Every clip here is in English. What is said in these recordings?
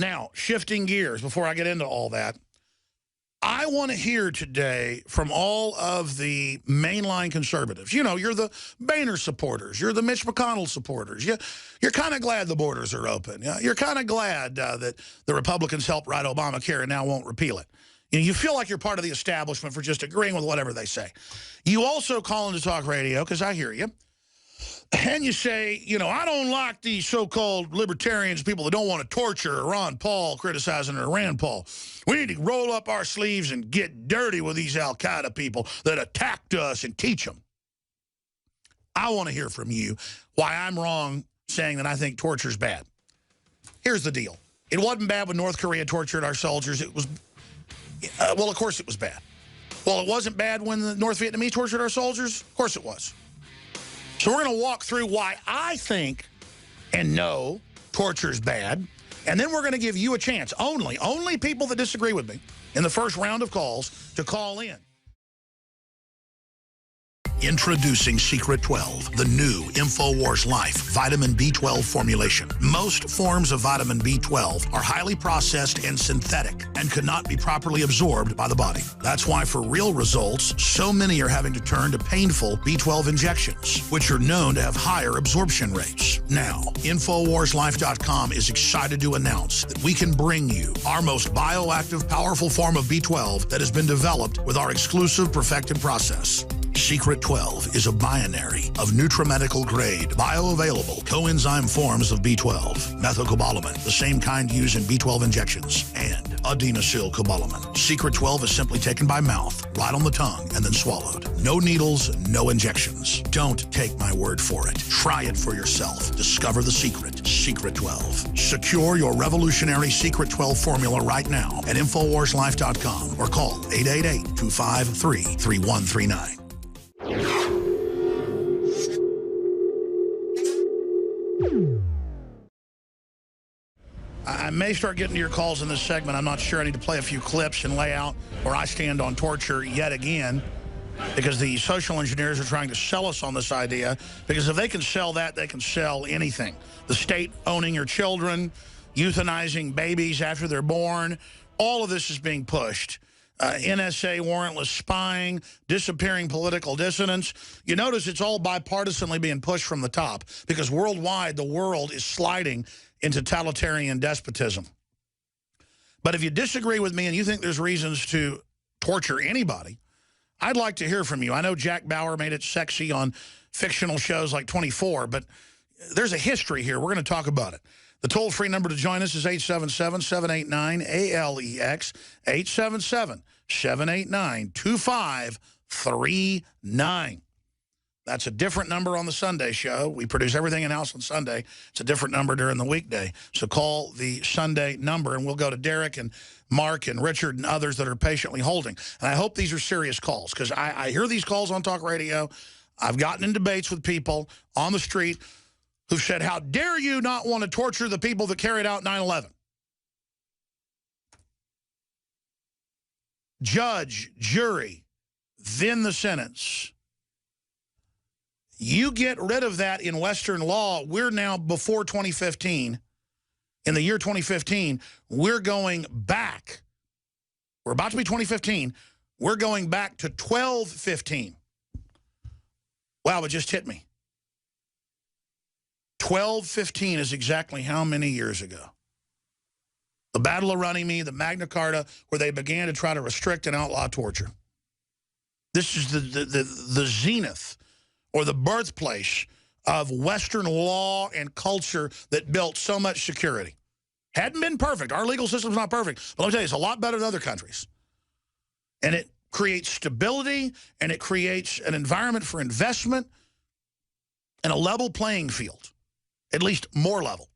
Now, shifting gears before I get into all that, I want to hear today from all of the mainline conservatives. You know, you're the Boehner supporters. You're the Mitch McConnell supporters. You're kind of glad the borders are open. You're kind of glad that the Republicans helped write Obamacare and now won't repeal it. You feel like you're part of the establishment for just agreeing with whatever they say. You also call into talk radio, because I hear you. And you say, you know, I don't like these so-called libertarians, people that don't want to torture Ron Paul criticizing or Rand Paul. We need to roll up our sleeves and get dirty with these al-Qaeda people that attacked us and teach them. I want to hear from you why I'm wrong saying that I think torture is bad. Here's the deal. It wasn't bad when North Korea tortured our soldiers. It was, well, of course it was bad. Well, it wasn't bad when the North Vietnamese tortured our soldiers? Of course it was. So we're going to walk through why I think and know torture is bad, and then we're going to give you a chance, only people that disagree with me in the first round of calls, to call in. Introducing Secret 12, the new InfoWars Life vitamin B12 formulation. Most forms of vitamin B12 are highly processed and synthetic and could not be properly absorbed by the body. That's why for real results, so many are having to turn to painful B12 injections, which are known to have higher absorption rates. Now, InfoWarsLife.com is excited to announce that we can bring you our most bioactive, powerful form of B12 that has been developed with our exclusive perfected process. Secret 12 is a binary of nutramedical-grade, bioavailable coenzyme forms of B12, methylcobalamin, the same kind used in B12 injections, and adenosylcobalamin. Secret 12 is simply taken by mouth, right on the tongue, and then swallowed. No needles, no injections. Don't take my word for it. Try it for yourself. Discover the secret. Secret 12. Secure your revolutionary Secret 12 formula right now at InfoWarsLife.com or call 888-253-3139. I may start getting to your calls in this segment. I'm not sure. I need to play a few clips and lay out where I stand on torture yet again, because the social engineers are trying to sell us on this idea, because if they can sell that, they can sell anything. The state owning your children, euthanizing babies after they're born, all of this is being pushed. NSA warrantless spying, disappearing political dissidents. You notice it's all bipartisanly being pushed from the top, because worldwide the world is sliding into totalitarian despotism. But if you disagree with me and you think there's reasons to torture anybody, I'd like to hear from you. I know Jack Bauer made it sexy on fictional shows like 24, but there's a history here. We're going to talk about it. The toll-free number to join us is 877-789-ALEX, 877-789-2539. That's a different number on the Sunday show. We produce everything in-house on Sunday. It's a different number during the weekday. So call the Sunday number, and we'll go to Derek and Mark and Richard and others that are patiently holding. And I hope these are serious calls, because I hear these calls on talk radio. I've gotten in debates with people on the street who've said, how dare you not want to torture the people that carried out 9/11? Judge, jury, then the sentence. You get rid of that in Western law. We're now before 2015. In the year 2015, we're going back. We're about to be 2015. We're going back to 1215. Wow, it just hit me. 1215 is exactly how many years ago? The Battle of Runnymede, the Magna Carta, where they began to try to restrict and outlaw torture. This is the zenith, or the birthplace of Western law and culture that built so much security. Hadn't been perfect. Our legal system's not perfect. But let me tell you, it's a lot better than other countries. And it creates stability, and it creates an environment for investment and a level playing field. At least more level.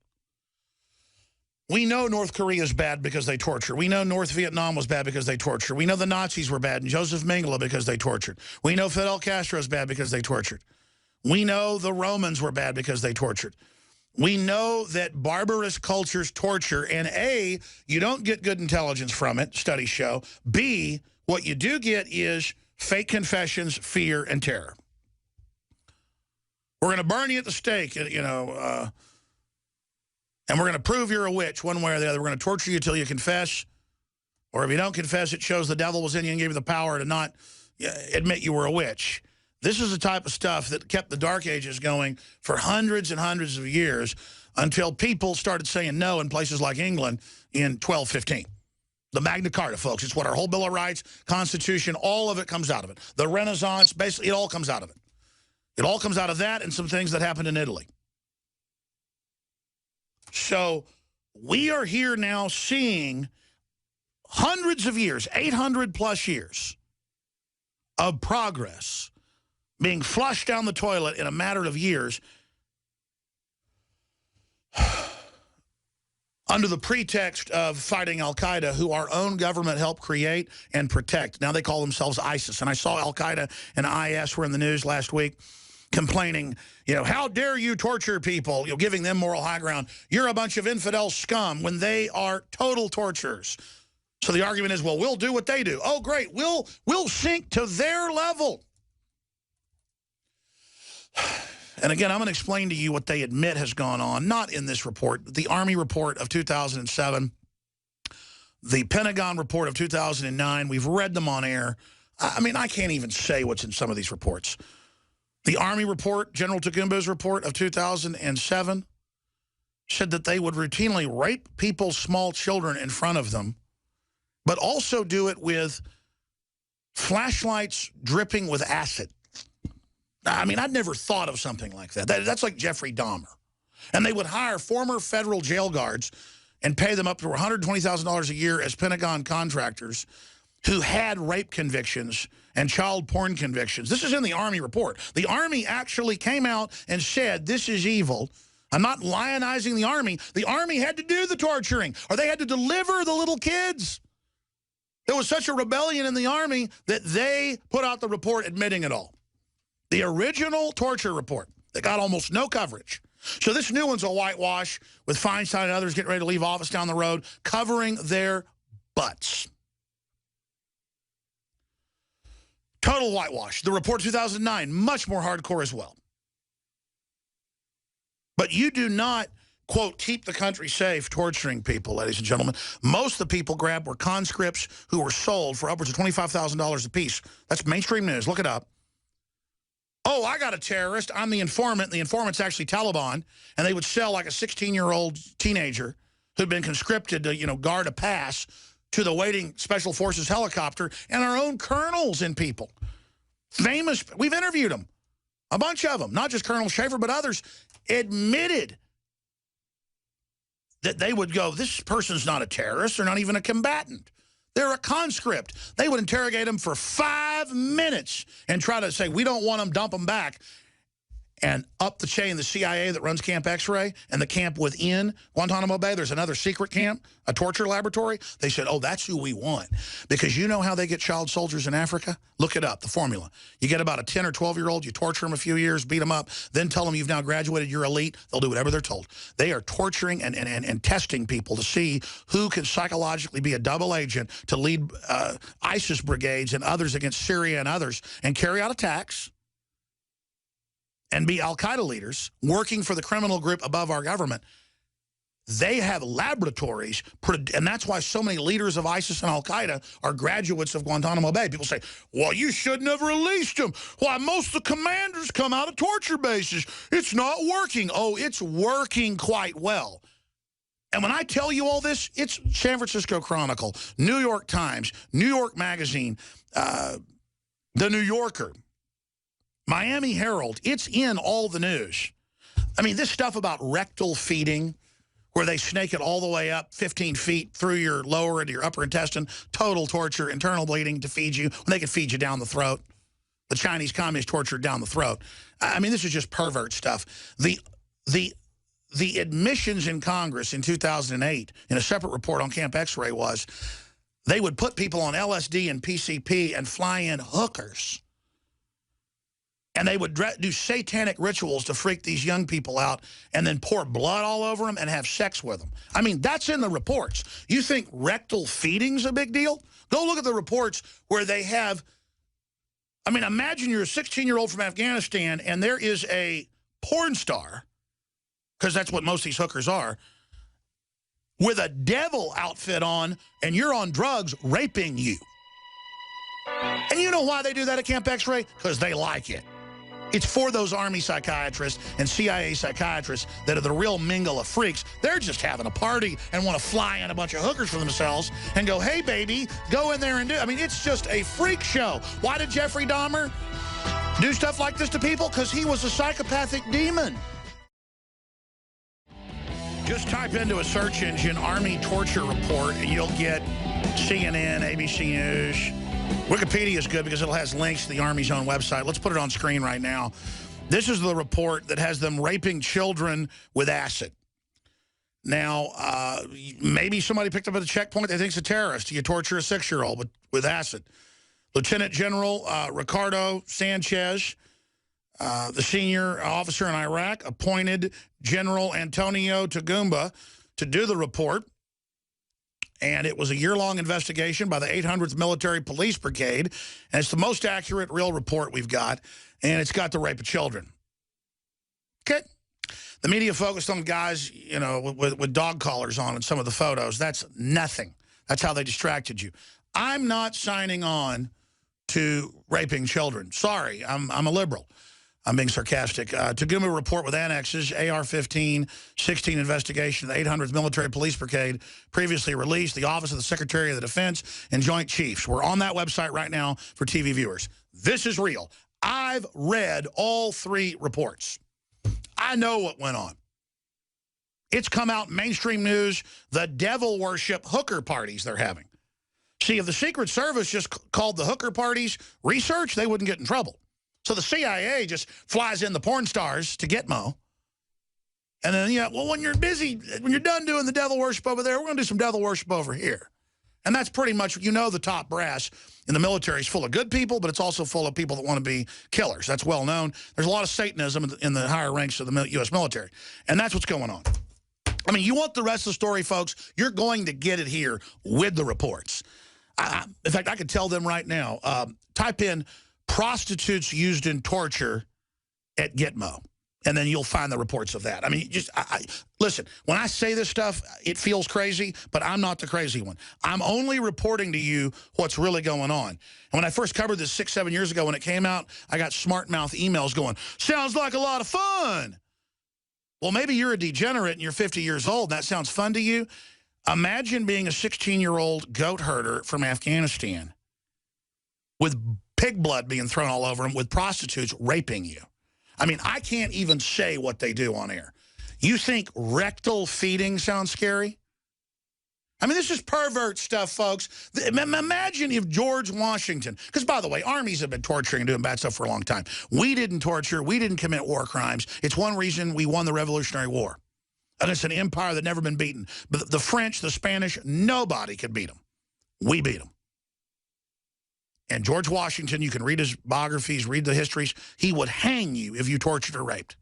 We know North Korea is bad because they torture. We know North Vietnam was bad because they torture. We know the Nazis were bad and Joseph Mengele because they tortured. We know Fidel Castro is bad because they tortured. We know the Romans were bad because they tortured. We know that barbarous cultures torture, and A, you don't get good intelligence from it, studies show. B, what you do get is fake confessions, fear, and terror. We're going to burn you at the stake, you know, And we're going to prove you're a witch one way or the other. We're going to torture you till you confess. Or if you don't confess, it shows the devil was in you and gave you the power to not admit you were a witch. This is the type of stuff that kept the Dark Ages going for hundreds and hundreds of years until people started saying no in places like England in 1215. The Magna Carta, folks. It's what our whole Bill of Rights, Constitution, all of it comes out of it. The Renaissance, basically, it all comes out of it. It all comes out of that and some things that happened in Italy. So we are here now seeing hundreds of years, 800 plus years of progress being flushed down the toilet in a matter of years under the pretext of fighting al-Qaeda, who our own government helped create and protect. Now they call themselves ISIS. And I saw al-Qaeda and IS were in the news last week complaining, you know, how dare you torture people, you know, giving them moral high ground. You're a bunch of infidel scum when they are total torturers. So the argument is, well, we'll do what they do. Oh, great. We'll sink to their level. And again, I'm going to explain to you what they admit has gone on, not in this report, the Army report of 2007, the Pentagon report of 2009. We've read them on air. I mean, I can't even say what's in some of these reports. The Army report, General Tagumba's report of 2007, said that they would routinely rape people's small children in front of them, but also do it with flashlights dripping with acid. I mean, I'd never thought of something like that. That's like Jeffrey Dahmer. And they would hire former federal jail guards and pay them up to $120,000 a year as Pentagon contractors who had rape convictions and child porn convictions. This is in the Army report. The Army actually came out and said, this is evil. I'm not lionizing the Army. The Army had to do the torturing, or they had to deliver the little kids. There was such a rebellion in the Army that they put out the report admitting it all. The original torture report that got almost no coverage. So this new one's a whitewash with Feinstein and others getting ready to leave office down the road, covering their butts. Total whitewash. The report 2009, much more hardcore as well. But you do not, quote, keep the country safe torturing people, ladies and gentlemen. Most of the people grabbed were conscripts who were sold for upwards of $25,000 apiece. That's mainstream news. Look it up. Oh, I got a terrorist. I'm the informant. The informant's actually Taliban. And they would sell like a 16-year-old teenager who'd been conscripted to, you know, guard a pass to the waiting Special Forces helicopter, and our own colonels and people. Famous, we've interviewed them. A bunch of them, not just Colonel Schaefer, but others, admitted that they would go, this person's not a terrorist. They're not even a combatant. They're a conscript. They would interrogate them for 5 minutes and try to say, we don't want them, dump them back. And up the chain, the CIA that runs Camp X-Ray and the camp within Guantanamo Bay, there's another secret camp, a torture laboratory. They said, oh, that's who we want. Because you know how they get child soldiers in Africa? Look it up, the formula. You get about a 10 or 12-year-old, you torture them a few years, beat them up, then tell them you've now graduated, you're elite. They'll do whatever they're told. They are torturing and testing people to see who can psychologically be a double agent to lead ISIS brigades and others against Syria and others and carry out attacks and be al-Qaeda leaders working for the criminal group above our government. They have laboratories, and that's why so many leaders of ISIS and al-Qaeda are graduates of Guantanamo Bay. People say, well, you shouldn't have released them. Why, most of the commanders come out of torture bases. It's not working. Oh, it's working quite well. And when I tell you all this, it's San Francisco Chronicle, New York Times, New York Magazine, The New Yorker, Miami Herald, it's in all the news. I mean, this stuff about rectal feeding, where they snake it all the way up 15 feet through your lower into your upper intestine, total torture, internal bleeding to feed you, when they can feed you down the throat. The Chinese communists tortured down the throat. I mean, this is just pervert stuff. The admissions in Congress in 2008, in a separate report on Camp X-Ray, was they would put people on LSD and PCP and fly in hookers. And they would do satanic rituals to freak these young people out and then pour blood all over them and have sex with them. I mean, that's in the reports. You think rectal feeding's a big deal? Go look at the reports where they have, I mean, imagine you're a 16-year-old from Afghanistan and there is a porn star, because that's what most of these hookers are, with a devil outfit on, and you're on drugs, raping you. And you know why they do that at Camp X-Ray? Because they like it. It's for those Army psychiatrists and CIA psychiatrists that are the real mingle of freaks. They're just having a party and want to fly in a bunch of hookers for themselves and go, hey, baby, go in there and do it. I mean, it's just a freak show. Why did Jeffrey Dahmer do stuff like this to people? Because he was a psychopathic demon. Just type into a search engine Army torture report and you'll get CNN, ABC News. Wikipedia is good because it has links to the Army's own website. Let's put it on screen right now. This is the report that has them raping children with acid. Now, maybe somebody picked up at a checkpoint. They think it's a terrorist. You torture a 6-year-old with acid. Lieutenant General Ricardo Sanchez, the senior officer in Iraq, appointed General Antonio Tagumba to do the report. And it was a year-long investigation by the 800th Military Police Brigade. And it's the most accurate, real report we've got. And it's got the rape of children. Okay? The media focused on guys, you know, with dog collars on in some of the photos. That's nothing. That's how they distracted you. I'm not signing on to raping children. Sorry, I'm a liberal. I'm being sarcastic. Tagumba report with annexes, AR-15, 16 investigation of the 800th Military Police Brigade, previously released, the Office of the Secretary of the Defense, and Joint Chiefs. We're on that website right now for TV viewers. This is real. I've read all 3 reports. I know what went on. It's come out in mainstream news, the devil worship hooker parties they're having. See, if the Secret Service just called the hooker parties research, they wouldn't get in trouble. So the CIA just flies in the porn stars to Gitmo. And then, yeah, well, when you're busy, when you're done doing the devil worship over there, we're going to do some devil worship over here. And that's pretty much, you know, the top brass in the military is full of good people, but it's also full of people that want to be killers. That's well known. There's a lot of Satanism in the higher ranks of the U.S. military. And that's what's going on. I mean, you want the rest of the story, folks, you're going to get it here with the reports. In fact, I could tell them right now, type in prostitutes used in torture at Gitmo, and then you'll find the reports of that. I mean, just listen, when I say this stuff, it feels crazy, but I'm not the crazy one. I'm only reporting to you what's really going on. And when I first covered this 6-7 years ago when it came out, I got smart mouth emails going, sounds like a lot of fun. Well, maybe you're a degenerate and you're 50 years old, and that sounds fun to you. Imagine being a 16-year-old goat herder from Afghanistan with pig blood being thrown all over him, with prostitutes raping you. I mean, I can't even say what they do on air. You think rectal feeding sounds scary? I mean, this is pervert stuff, folks. Imagine if George Washington, because, by the way, armies have been torturing and doing bad stuff for a long time. We didn't torture. We didn't commit war crimes. It's one reason we won the Revolutionary War. And it's an empire that never been beaten. But the French, the Spanish, nobody could beat them. We beat them. And George Washington, you can read his biographies, read the histories, he would hang you if you tortured or raped.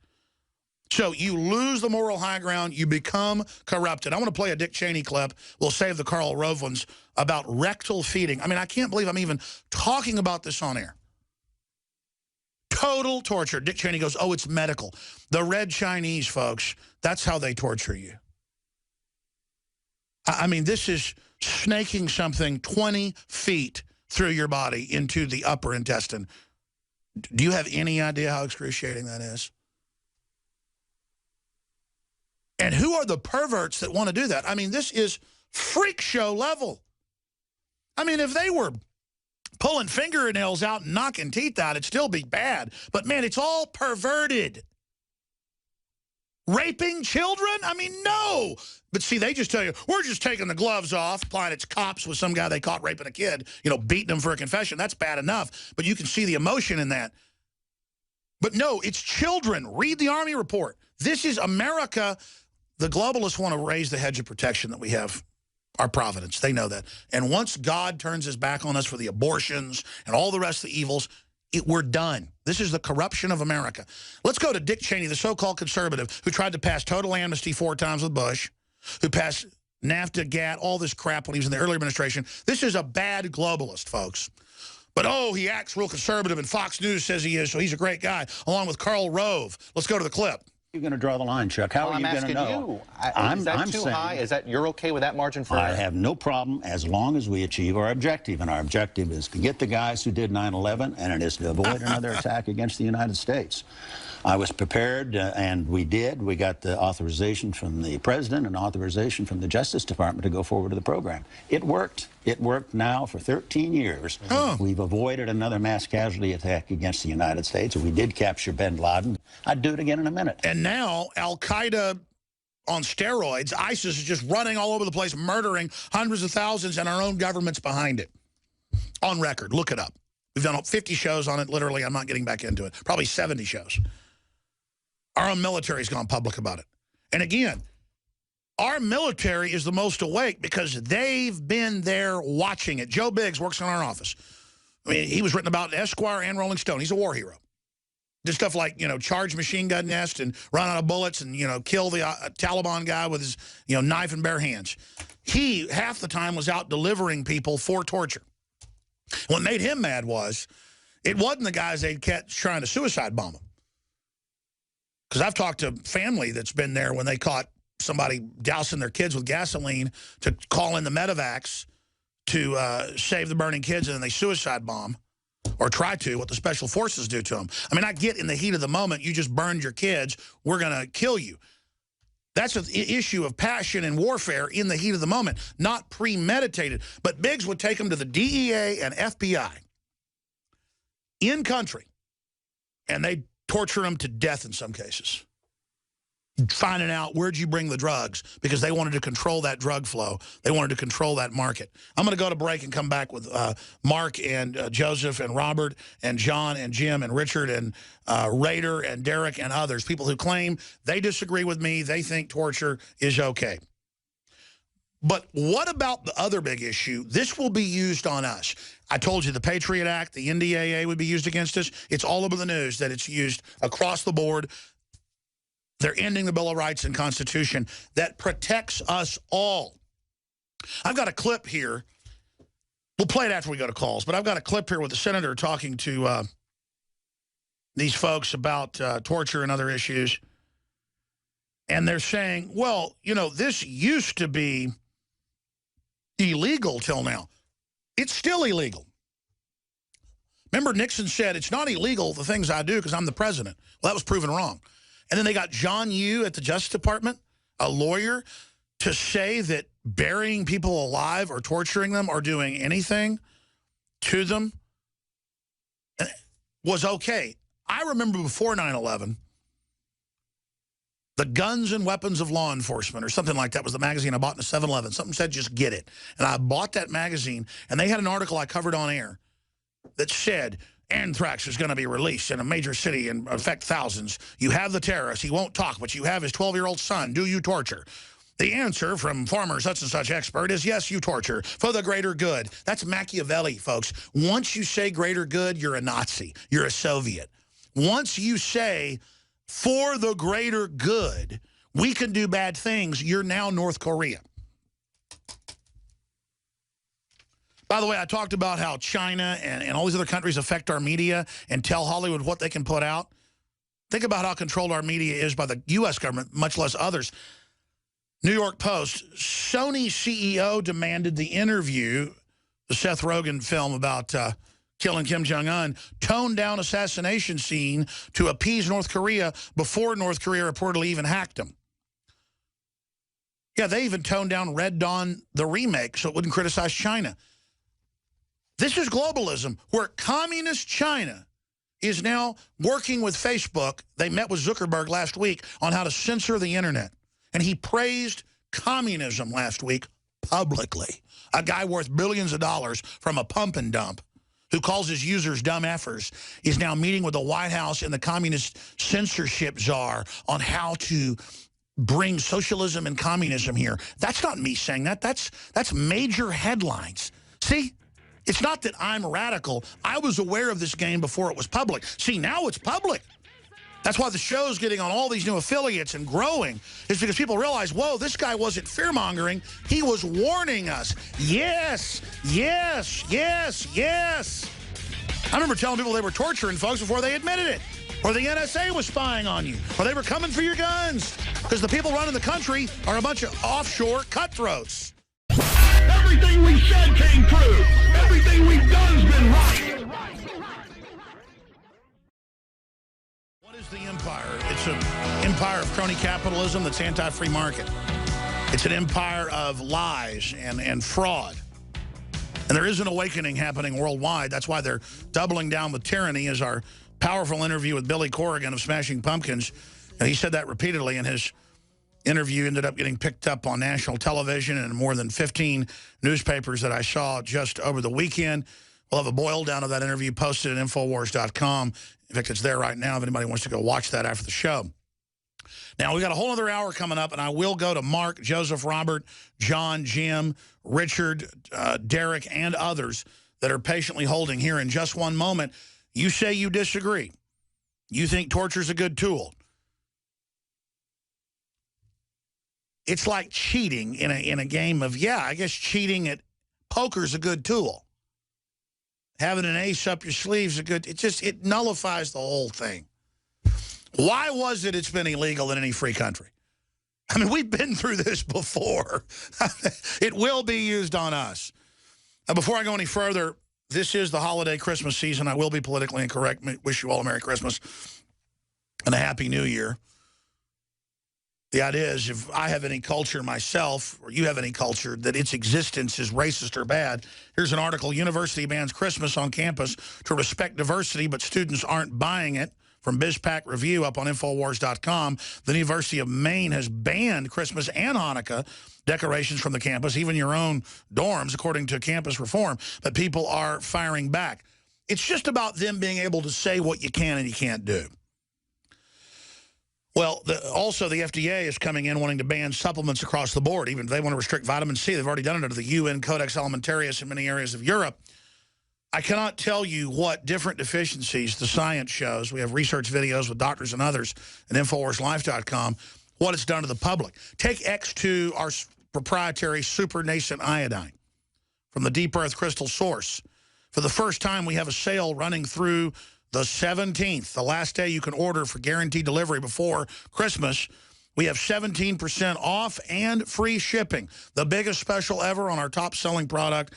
So you lose the moral high ground, you become corrupted. I want to play a Dick Cheney clip. We'll save the Karl Rove ones about rectal feeding. I mean, I can't believe I'm even talking about this on air. Total torture. Dick Cheney goes, oh, it's medical. The Red Chinese, folks, that's how they torture you. I mean, this is snaking something 20 feet through your body into the upper intestine. Do you have any idea how excruciating that is? And who are the perverts that want to do that? I mean, this is freak show level. I mean, if they were pulling fingernails out and knocking teeth out, it'd still be bad. But, man, it's all perverted. Raping children? I mean, no. But, see, they just tell you, we're just taking the gloves off, applying its cops with some guy they caught raping a kid, you know, beating him for a confession. That's bad enough. But you can see the emotion in that. But, no, it's children. Read the Army report. This is America. The globalists want to raise the hedge of protection that we have, our providence. They know that. And once God turns his back on us for the abortions and all the rest of the evils, we're done. This is the corruption of America. Let's go to Dick Cheney, the so-called conservative who tried to pass total amnesty 4 times with Bush, who passed NAFTA, GATT, all this crap when he was in the early administration. This is a bad globalist, folks. But, oh, he acts real conservative, and Fox News says he is, so he's a great guy, along with Karl Rove. Let's go to the clip. You're going to draw the line, Chuck. How are you going to know? Is that too high? Is that you're okay with that margin for error? I have no problem as long as we achieve our objective, and our objective is to get the guys who did 9/11, and it is to avoid another attack against the United States. I was prepared, and we did. We got the authorization from the president and authorization from the Justice Department to go forward to the program. It worked. It worked now for 13 years. We've avoided another mass casualty attack against the United States. We did capture bin Laden. I'd do it again in a minute. And now Al-Qaeda on steroids, ISIS is just running all over the place, murdering hundreds of thousands, and our own government's behind it. On record. Look it up. We've done 50 shows on it, literally. I'm not getting back into it. Probably 70 shows. Our own military's gone public about it. And again, our military is the most awake because they've been there watching it. Joe Biggs works in our office. I mean, he was written about in Esquire and Rolling Stone. He's a war hero. Did stuff like, charge machine gun nest and run out of bullets and, kill the Taliban guy with his, knife and bare hands. He, half the time, was out delivering people for torture. What made him mad was, it wasn't the guys they'd catch trying to suicide bomb him. Because I've talked to family that's been there when they caught somebody dousing their kids with gasoline to call in the medevacs to save the burning kids, and then they suicide bomb or try to, what the special forces do to them. I mean, I get in the heat of the moment, you just burned your kids, we're going to kill you. That's an issue of passion and warfare in the heat of the moment, not premeditated. But Biggs would take them to the DEA and FBI in country, and they'd torture them to death in some cases. Finding out, where'd you bring the drugs? Because they wanted to control that drug flow. They wanted to control that market. I'm going to go to break and come back with Mark and Joseph and Robert and John and Jim and Richard and Raider and Derek and others, people who claim they disagree with me. They think torture is okay. But what about the other big issue? This will be used on us. I told you the Patriot Act, the NDAA would be used against us. It's all over the news that it's used across the board. They're ending the Bill of Rights and Constitution that protects us all. I've got a clip here. We'll play it after we go to calls, but I've got a clip here with the senator talking to these folks about torture and other issues. And they're saying, well, this used to be illegal till now. It's still illegal. Remember, Nixon said, it's not illegal, the things I do, because I'm the president. Well, that was proven wrong. And then they got John Yoo at the Justice Department, a lawyer, to say that burying people alive or torturing them or doing anything to them was okay. I remember before 9/11, the Guns and Weapons of Law Enforcement or something like that was the magazine I bought in a 7-Eleven. Something said, just get it. And I bought that magazine, and they had an article I covered on air that said, anthrax is going to be released in a major city and affect thousands. You have the terrorist. He won't talk, but you have his 12-year-old son. Do you torture? The answer from former such-and-such expert is yes, you torture for the greater good. That's Machiavelli, folks. Once you say greater good, you're a Nazi. You're a Soviet. Once you say for the greater good, we can do bad things, you're now North Korea. By the way, I talked about how China and all these other countries affect our media and tell Hollywood what they can put out. Think about how controlled our media is by the U.S. government, much less others. New York Post, Sony CEO demanded the interview, the Seth Rogen film about killing Kim Jong-un, toned down assassination scene to appease North Korea before North Korea reportedly even hacked him. Yeah, they even toned down Red Dawn, the remake, so it wouldn't criticize China. This is globalism, where communist China is now working with Facebook. They met with Zuckerberg last week on how to censor the internet. And he praised communism last week publicly. A guy worth billions of dollars from a pump and dump who calls his users dumb effers is now meeting with the White House and the communist censorship czar on how to bring socialism and communism here. That's not me saying that. That's major headlines. See? It's not that I'm radical. I was aware of this game before it was public. See, now it's public. That's why the show's getting on all these new affiliates and growing, is because people realize, whoa, this guy wasn't fear-mongering. He was warning us. Yes, yes, yes, yes. I remember telling people they were torturing folks before they admitted it. or the NSA was spying on you, or they were coming for your guns, because the people running the country are a bunch of offshore cutthroats. Everything we said came true. Everything we've done's been right. What is the empire? It's an empire of crony capitalism that's anti-free market. It's an empire of lies and fraud. And there is an awakening happening worldwide. That's why they're doubling down with tyranny, as our powerful interview with Billy Corrigan of Smashing Pumpkins. And he said that repeatedly, and his interview ended up getting picked up on national television and more than 15 newspapers that I saw just over the weekend. We'll have a boil down of that interview posted at Infowars.com. In fact, it's there right now if anybody wants to go watch that after the show. Now, we got a whole other hour coming up, and I will go to Mark, Joseph, Robert, John, Jim, Richard, Derek, and others that are patiently holding here in just one moment. You say you disagree. You think torture's a good tool. It's like cheating in a game of, yeah, I guess cheating at poker's a good tool. Having an ace up your sleeve's a good, it nullifies the whole thing. Why was it's been illegal in any free country? I mean, we've been through this before. It will be used on us. Now, before I go any further, this is the holiday Christmas season. I will be politically incorrect. Wish you all a Merry Christmas and a Happy New Year. The idea is, if I have any culture myself, or you have any culture, that its existence is racist or bad. Here's an article: University bans Christmas on campus to respect diversity, but students aren't buying it. From BizPack Review up on Infowars.com. The University of Maine has banned Christmas and Hanukkah decorations from the campus, even your own dorms, according to campus reform. But people are firing back. It's just about them being able to say what you can and you can't do. Well, also the FDA is coming in wanting to ban supplements across the board. Even if they want to restrict vitamin C, they've already done it under the UN Codex Alimentarius in many areas of Europe. I cannot tell you what different deficiencies the science shows. We have research videos with doctors and others at InfoWarsLife.com, what it's done to the public. Take X2, our proprietary super nascent iodine from the Deep Earth Crystal Source. For the first time, we have a sale running through the 17th, the last day you can order for guaranteed delivery before Christmas. We have 17% off and free shipping. The biggest special ever on our top-selling product,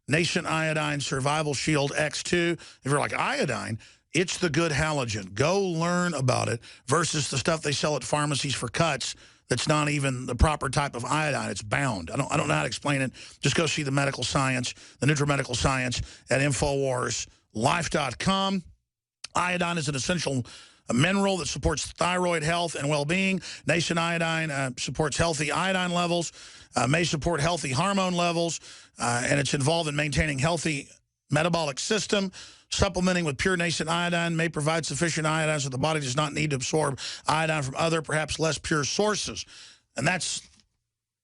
Nascent Iodine Survival Shield X2. If you're like, iodine, it's the good halogen. Go learn about it versus the stuff they sell at pharmacies for cuts that's not even the proper type of iodine. It's bound. I don't know how to explain it. Just go see the medical science, the nutrimedical science at InfoWarsLife.com. Iodine is an essential mineral that supports thyroid health and well-being. Nascent iodine supports healthy iodine levels, may support healthy hormone levels, and it's involved in maintaining healthy metabolic system. Supplementing with pure nascent iodine may provide sufficient iodine so the body does not need to absorb iodine from other, perhaps less pure sources. And that's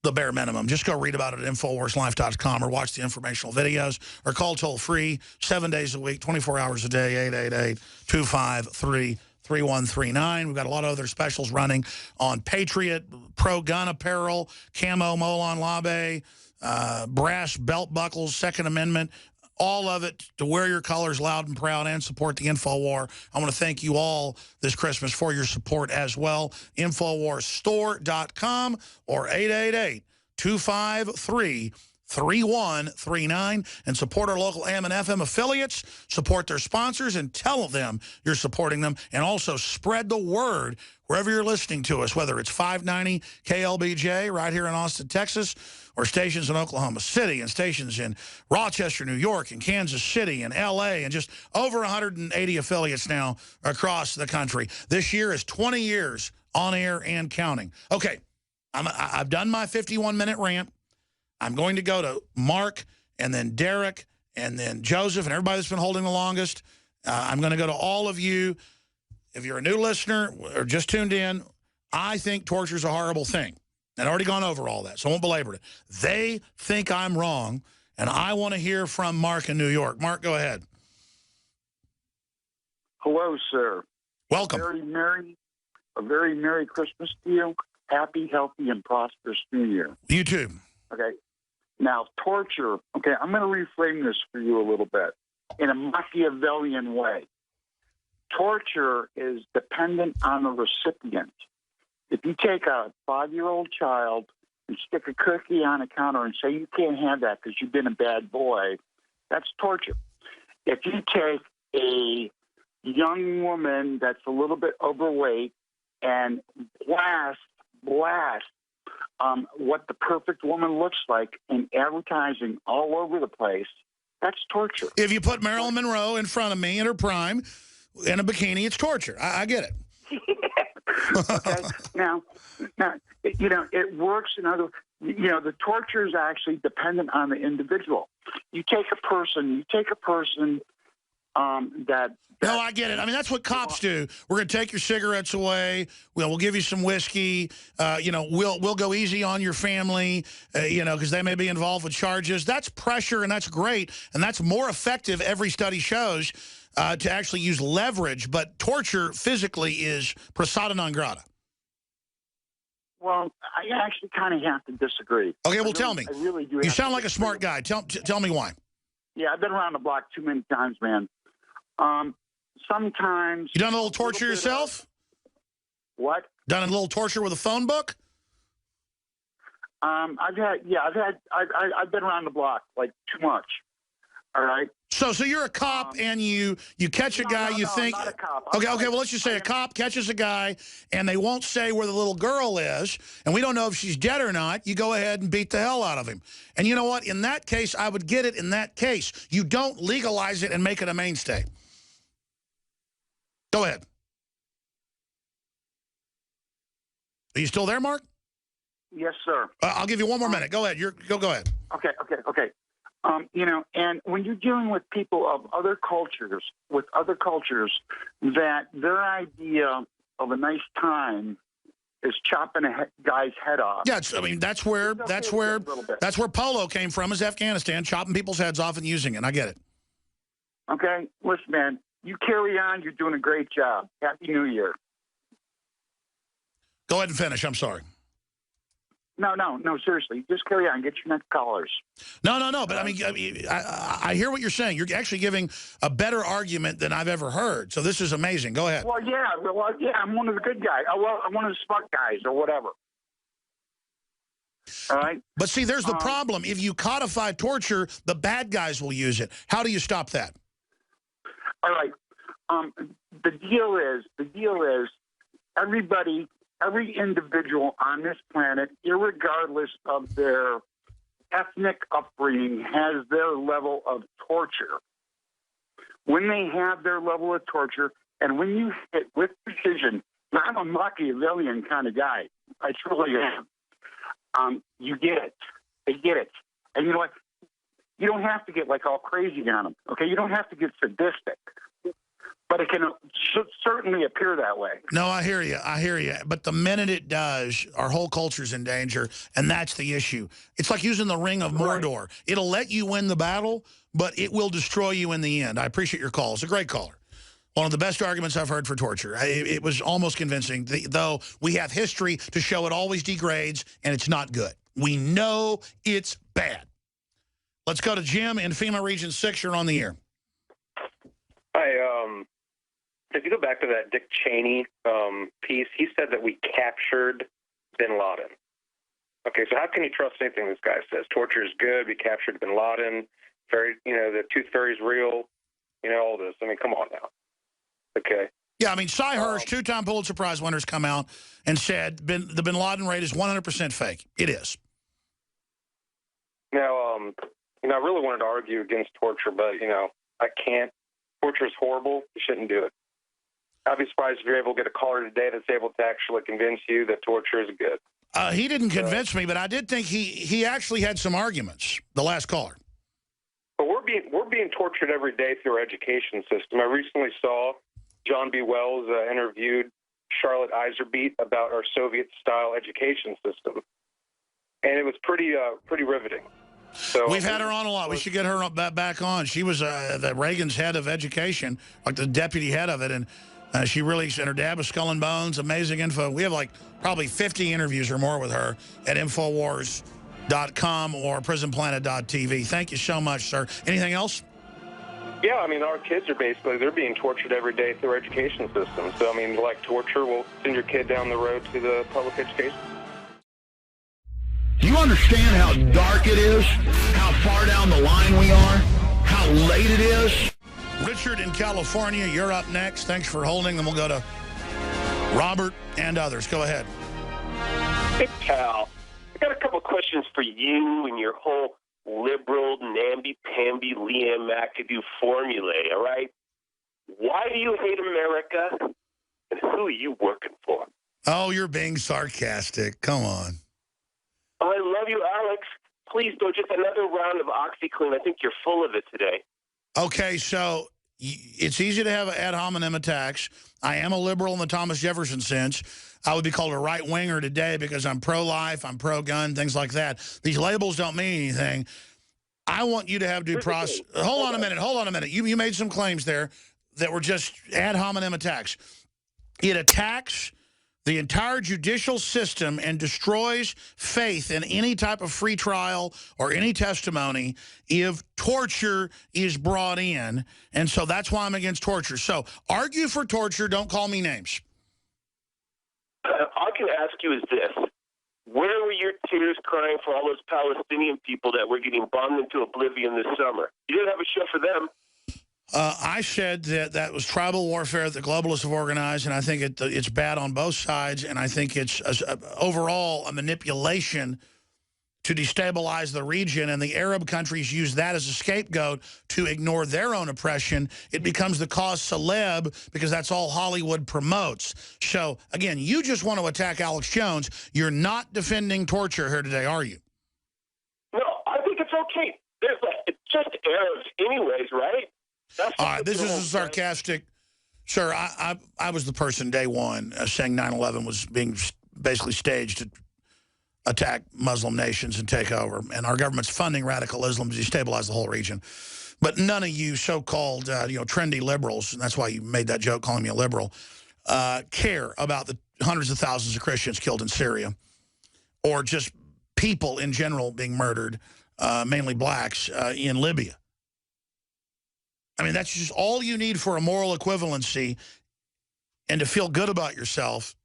the bare minimum. Just go read about it at InfoWarsLife.com or watch the informational videos or call toll-free 7 days a week, 24 hours a day, 888-253-3139. We've got a lot of other specials running on Patriot, pro-gun apparel, camo, Molon Labe, brass belt buckles, Second Amendment, all of it to wear your colors loud and proud and support the InfoWar. I want to thank you all this Christmas for your support as well. InfoWarsStore.com or 888-253-3139 and support our local AM and FM affiliates, support their sponsors, and tell them you're supporting them, and also spread the word wherever you're listening to us, whether it's 590 KLBJ right here in Austin, Texas, or stations in Oklahoma City and stations in Rochester, New York, and Kansas City and L.A., and just over 180 affiliates now across the country. This year is 20 years on air and counting. Okay, I've done my 51-minute rant. I'm going to go to Mark and then Derek and then Joseph and everybody that's been holding the longest. I'm going to go to all of you. If you're a new listener or just tuned in, I think torture is a horrible thing. I've already gone over all that, so I won't belabor it. They think I'm wrong, and I want to hear from Mark in New York. Mark, go ahead. Hello, sir. Welcome. A very Merry Christmas to you. Happy, healthy, and prosperous New Year. You too. Okay. Now, torture. Okay, I'm going to reframe this for you a little bit in a Machiavellian way. torture is dependent on the recipient. If you take a 5-year-old child and stick a cookie on a counter and say you can't have that because you've been a bad boy, that's torture. If you take a young woman that's a little bit overweight and blast what the perfect woman looks like in advertising all over the place, that's torture. If you put Marilyn Monroe in front of me in her prime in a bikini, it's torture. I get it. Okay. Now, it works in other. The torture is actually dependent on the individual. You take a person that. No, I get it. I mean, that's what cops do. We're going to take your cigarettes away. We'll give you some whiskey. We'll go easy on your family. Because they may be involved with charges. That's pressure, and that's great, and that's more effective. Every study shows to actually use leverage, but torture physically is persona non grata. Well, I actually kind of have to disagree. Okay, well, tell me. I really do. You sound like a smart guy. Tell me why. Yeah, I've been around the block too many times, man. Sometimes you done a little torture yourself? What? Done a little torture with a phone book? I've been around the block like too much. All right. So you're a cop and you catch a guy you think. Not a cop. Okay. Well, let's just say a cop catches a guy and they won't say where the little girl is, and we don't know if she's dead or not. You go ahead and beat the hell out of him. And you know what? In that case, I would get it. In that case, you don't legalize it and make it a mainstay. Go ahead. Are you still there, Mark? Yes, sir. I'll give you one more minute. Go ahead. Go ahead. Okay. And when you're dealing with people of other cultures, that their idea of a nice time is chopping a guy's head off. Yeah, that's where polo came from, is Afghanistan, chopping people's heads off and using it. I get it. Okay, listen, man, you carry on. You're doing a great job. Happy New Year. Go ahead and finish. I'm sorry. No, seriously. Just carry on. Get your next callers. No. But I hear what you're saying. You're actually giving a better argument than I've ever heard. So this is amazing. Go ahead. Well, yeah. I'm one of the good guys. I'm one of the smart guys or whatever. All right. But see, there's the problem. If you codify torture, the bad guys will use it. How do you stop that? All right. The deal is every individual on this planet, irregardless of their ethnic upbringing, has their level of torture. When they have their level of torture, and when you hit with precision, I'm a Machiavellian kind of guy. I truly am. You get it. They get it. And you know what? You don't have to get like all crazy on them. Okay? You don't have to get sadistic. But it can certainly appear that way. No, I hear you. But the minute it does, our whole culture's in danger, and that's the issue. It's like using the Ring of Mordor. Right. It'll let you win the battle, but it will destroy you in the end. I appreciate your call. It's a great caller. One of the best arguments I've heard for torture. It was almost convincing, though we have history to show it always degrades, and it's not good. We know it's bad. Let's go to Jim in FEMA Region 6. You're on the air. Hi, if you go back to that Dick Cheney piece, he said that we captured bin Laden. Okay, so how can you trust anything this guy says? Torture is good. We captured bin Laden. The tooth fairy's real. All this. I mean, come on now. Okay. Yeah, I mean, Cy Hirsch, two-time Pulitzer Prize winners, come out and said the bin Laden raid is 100% fake. It is. Now, I really wanted to argue against torture, but, I can't. Torture is horrible. You shouldn't do it. I'd be surprised if you're able to get a caller today that's able to actually convince you that torture is good. He didn't convince me, but I did think he actually had some arguments, the last caller. But we're being tortured every day through our education system. I recently saw John B. Wells interviewed Charlotte Iserbeat about our Soviet-style education system, and it was pretty riveting. So we've had her on a lot. We should get her back on. She was the Reagan's head of education, like the deputy head of it, and she really, and her dad was Skull and Bones, amazing info. We have like probably 50 interviews or more with her at Infowars.com or PrisonPlanet.tv. Thank you so much, sir. Anything else? Yeah, I mean, our kids are they're being tortured every day through our education system. So, I mean, like torture, will send your kid down the road to the public education. Do you understand how dark it is? How far down the line we are? How late it is? Richard in California, you're up next. Thanks for holding. Then we'll go to Robert and others. Go ahead. Hey, pal. I got a couple questions for you and your whole liberal, namby-pamby, Leanne McAdoo formulae, all right? Why do you hate America, and who are you working for? Oh, you're being sarcastic. Come on. Oh, I love you, Alex. Please, though, just another round of OxyClean. I think you're full of it today. Okay, so it's easy to have ad hominem attacks. I am a liberal in the Thomas Jefferson sense. I would be called a right-winger today because I'm pro-life, I'm pro-gun, things like that. These labels don't mean anything. I want you to have due process. Hold on a minute. You made some claims there that were just ad hominem attacks. It attacks the entire judicial system and destroys faith in any type of free trial or any testimony if torture is brought in. And so that's why I'm against torture. So argue for torture. Don't call me names. All I can ask you is this. Where were your tears crying for all those Palestinian people that were getting bombed into oblivion this summer? You didn't have a show for them. I said that was tribal warfare that the globalists have organized, and I think it's bad on both sides, and I think it's overall a manipulation to destabilize the region, and the Arab countries use that as a scapegoat to ignore their own oppression. It becomes the cause celeb because that's all Hollywood promotes. So, again, you just want to attack Alex Jones. You're not defending torture here today, are you? No, I think it's okay. It's just Arabs anyways, right? All right, this is a sarcastic... Sir, I was the person day one saying 9/11 was being basically staged to attack Muslim nations and take over. And our government's funding radical Islam to destabilize the whole region. But none of you so-called, trendy liberals, and that's why you made that joke calling me a liberal, care about the hundreds of thousands of Christians killed in Syria or just people in general being murdered, mainly blacks, in Libya. I mean, that's just all you need for a moral equivalency and to feel good about yourself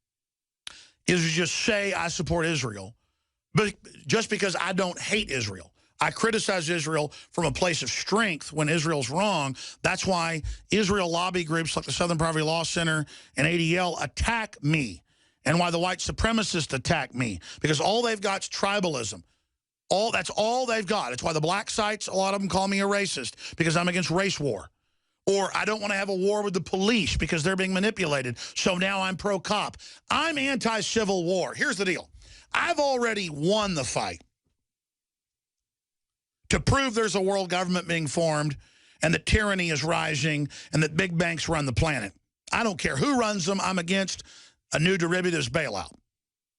is to just say, I support Israel. But just because I don't hate Israel. I criticize Israel from a place of strength when Israel's wrong. That's why Israel lobby groups like the Southern Poverty Law Center and ADL attack me. And why the white supremacists attack me. Because all they've got is tribalism. That's all they've got. It's why the black sites, a lot of them call me a racist because I'm against race war. Or I don't want to have a war with the police because they're being manipulated. So now I'm pro-cop. I'm anti-civil war. Here's the deal. I've already won the fight to prove there's a world government being formed and that tyranny is rising and that big banks run the planet. I don't care who runs them. I'm against a new derivatives bailout.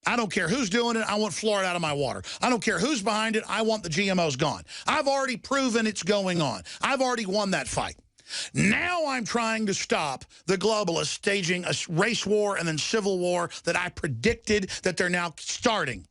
I don't care who's doing it. I want fluoride out of my water. I don't care who's behind it. I want the GMOs gone. I've already proven it's going on. I've already won that fight. Now I'm trying to stop the globalists staging a race war and then civil war that I predicted that they're now starting.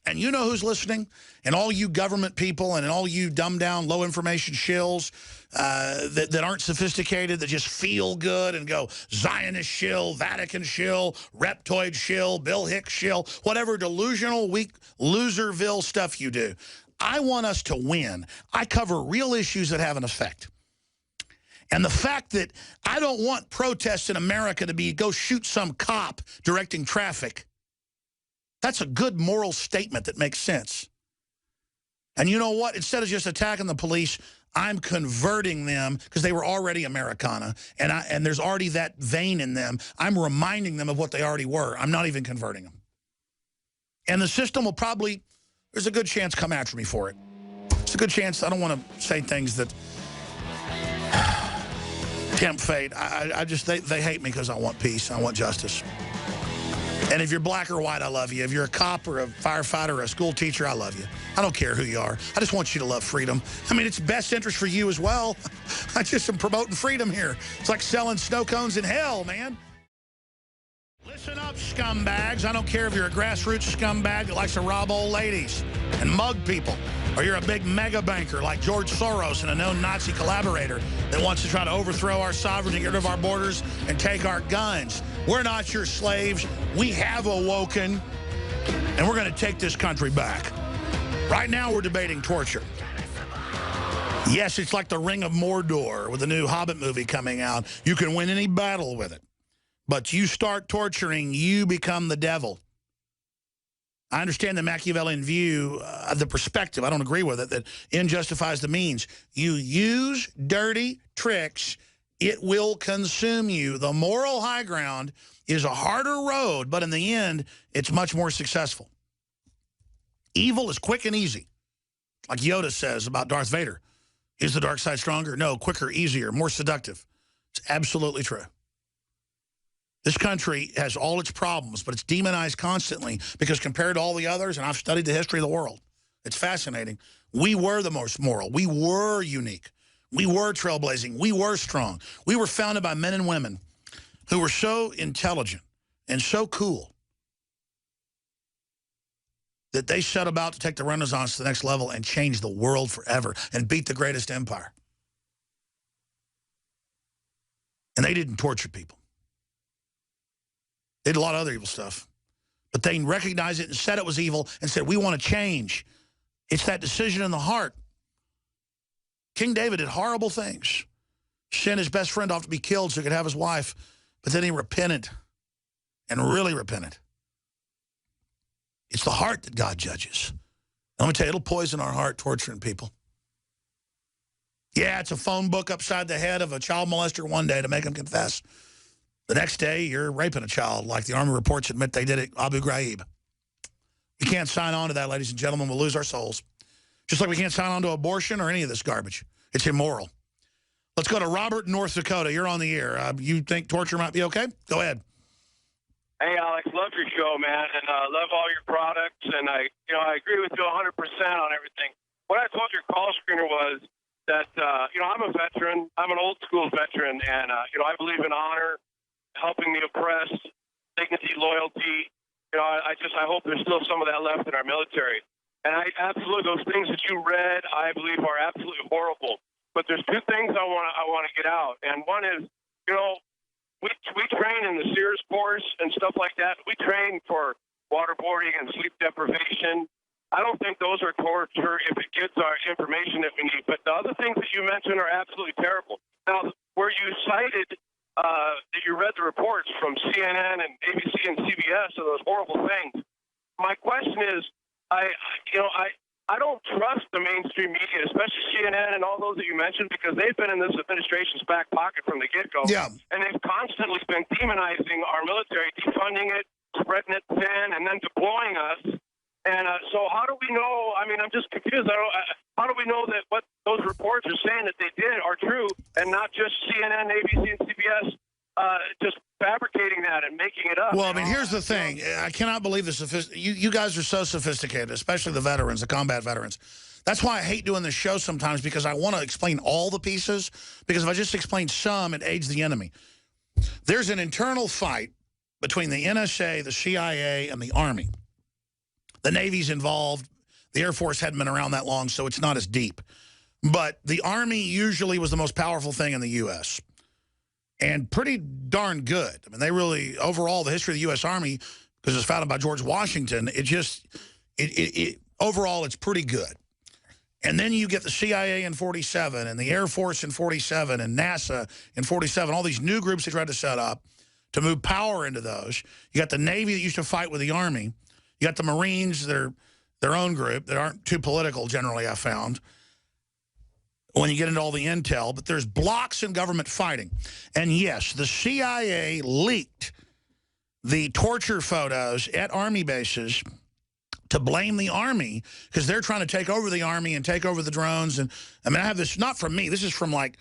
And you know who's listening? And all you government people and all you dumbed-down, low-information shills that aren't sophisticated, that just feel good and go Zionist shill, Vatican shill, Reptoid shill, Bill Hicks shill, whatever delusional, weak, loserville stuff you do. I want us to win. I cover real issues that have an effect. And the fact that I don't want protests in America to be go shoot some cop directing traffic, that's a good moral statement that makes sense. And you know what? Instead of just attacking the police, I'm converting them because they were already Americana. And there's already that vein in them. I'm reminding them of what they already were. I'm not even converting them. And the system will probably, there's a good chance, come after me for it. It's a good chance. I don't want to say things that tempt fate. They hate me because I want peace. I want justice. And if you're black or white, I love you. If you're a cop or a firefighter or a school teacher, I love you. I don't care who you are. I just want you to love freedom. I mean, it's best interest for you as well. I just am promoting freedom here. It's like selling snow cones in hell, man. Listen up, scumbags. I don't care if you're a grassroots scumbag that likes to rob old ladies and mug people. or you're a big mega banker like George Soros and a known Nazi collaborator that wants to try to overthrow our sovereignty, get rid of our borders, and take our guns. We're not your slaves. We have awoken, and we're going to take this country back. Right now, we're debating torture. Yes, it's like the Ring of Mordor with the new Hobbit movie coming out. You can win any battle with it. But you start torturing, you become the devil. I understand the Machiavellian view of the perspective. I don't agree with it, that end justifies the means. You use dirty tricks, it will consume you. The moral high ground is a harder road, but in the end, it's much more successful. Evil is quick and easy. Like Yoda says about Darth Vader. Is the dark side stronger? No, quicker, easier, more seductive. It's absolutely true. This country has all its problems, but it's demonized constantly because compared to all the others, and I've studied the history of the world, it's fascinating. We were the most moral. We were unique. We were trailblazing. We were strong. We were founded by men and women who were so intelligent and so cool that they set about to take the Renaissance to the next level and change the world forever and beat the greatest empire. And they didn't torture people. They did a lot of other evil stuff. But they recognized it and said it was evil and said, we want to change. It's that decision in the heart. King David did horrible things. Sent his best friend off to be killed so he could have his wife. But then he repented and really repented. It's the heart that God judges. Let me tell you, it'll poison our heart, torturing people. Yeah, it's a phone book upside the head of a child molester one day to make them confess. The next day, you're raping a child, like the Army reports admit they did at Abu Ghraib. We can't sign on to that, ladies and gentlemen. We'll lose our souls. Just like we can't sign on to abortion or any of this garbage. It's immoral. Let's go to Robert in North Dakota. You're on the air. You think torture might be okay? Go ahead. Hey, Alex, love your show, man, and love all your products. And I agree with you 100% on everything. What I told your call screener was that, I'm a veteran. I'm an old school veteran, and, I believe in honor, helping the oppressed, dignity, loyalty. I hope there's still some of that left in our military. And those things that you read, I believe are absolutely horrible. But there's two things I want to get out. And one is, we train in the Sears course and stuff like that. We train for waterboarding and sleep deprivation. I don't think those are torture if it gets our information that we need. But the other things that you mentioned are absolutely terrible. Now, where you cited that you read the reports from CNN and ABC and CBS of those horrible things, my question is, I don't trust the mainstream media, especially CNN and all those that you mentioned, because they've been in this administration's back pocket from the get-go. Yeah. And they've constantly been demonizing our military, defunding it, spreading it thin, and then deploying us. And so how do we know? I mean, I'm just confused. How do we know that what those reports are saying that they did are true and not just CNN, ABC, and CBS just fabricating that and making it up? Well, I mean, here's the thing. I cannot believe the you guys are so sophisticated, especially the veterans, the combat veterans. That's why I hate doing this show sometimes, because I want to explain all the pieces, because if I just explain some, it aids the enemy. There's an internal fight between the NSA, the CIA, and the Army. The Navy's involved. The Air Force hadn't been around that long, so it's not as deep. But the Army usually was the most powerful thing in the U.S., and pretty darn good. I mean, they really, overall, the history of the U.S. Army, because it was founded by George Washington, overall, it's pretty good. And then you get the CIA in 47, and the Air Force in 47, and NASA in 47, all these new groups they tried to set up to move power into those. You got the Navy that used to fight with the Army. You got the Marines, they're their own group that aren't too political, generally, I found, when you get into all the intel. But there's blocks in government fighting. And yes, the CIA leaked the torture photos at Army bases to blame the Army because they're trying to take over the Army and take over the drones. And I mean, I have this, not from me, this is from like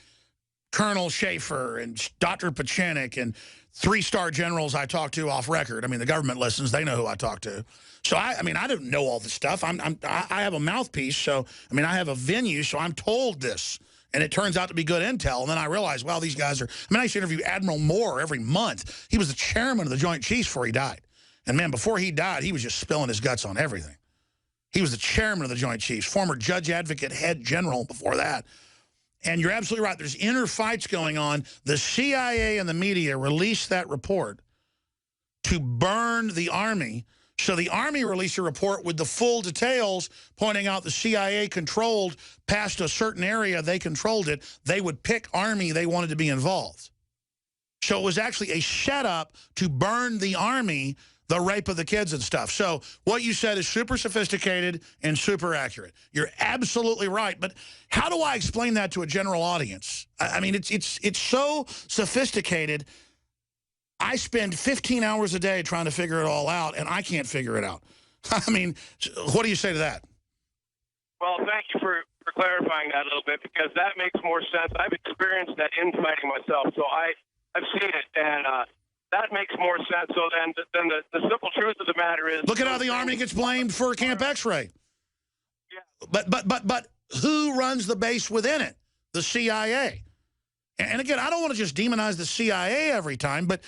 Colonel Schaefer and Dr. Pachanik and 3-star generals I talk to off record. I mean, the government listens. They know who I talk to. So, I mean, I didn't know all this stuff. I have a mouthpiece. So, I mean, I have a venue. So I'm told this. And it turns out to be good intel. And then I realized, well, these guys are... I mean, I used to interview Admiral Moore every month. He was the chairman of the Joint Chiefs before he died. And, man, before he died, he was just spilling his guts on everything. He was the chairman of the Joint Chiefs, former judge, advocate, head general before that. And you're absolutely right. There's inner fights going on. The CIA and the media released that report to burn the Army. So the Army released a report with the full details pointing out the CIA controlled past a certain area. They controlled it. They would pick Army they wanted to be involved. So it was actually a setup to burn the Army, the rape of the kids and stuff. So what you said is super sophisticated and super accurate. You're absolutely right. But how do I explain that to a general audience? I mean, it's so sophisticated. I spend 15 hours a day trying to figure it all out, and I can't figure it out. I mean, what do you say to that? Well, thank you for clarifying that a little bit, because that makes more sense. I've experienced that infighting myself, so I've seen it, and that makes more sense. So then the simple truth of the matter is... Look at how the Army gets blamed for Camp X-Ray. Yeah. But who runs the base within it? The CIA. And again, I don't want to just demonize the CIA every time, but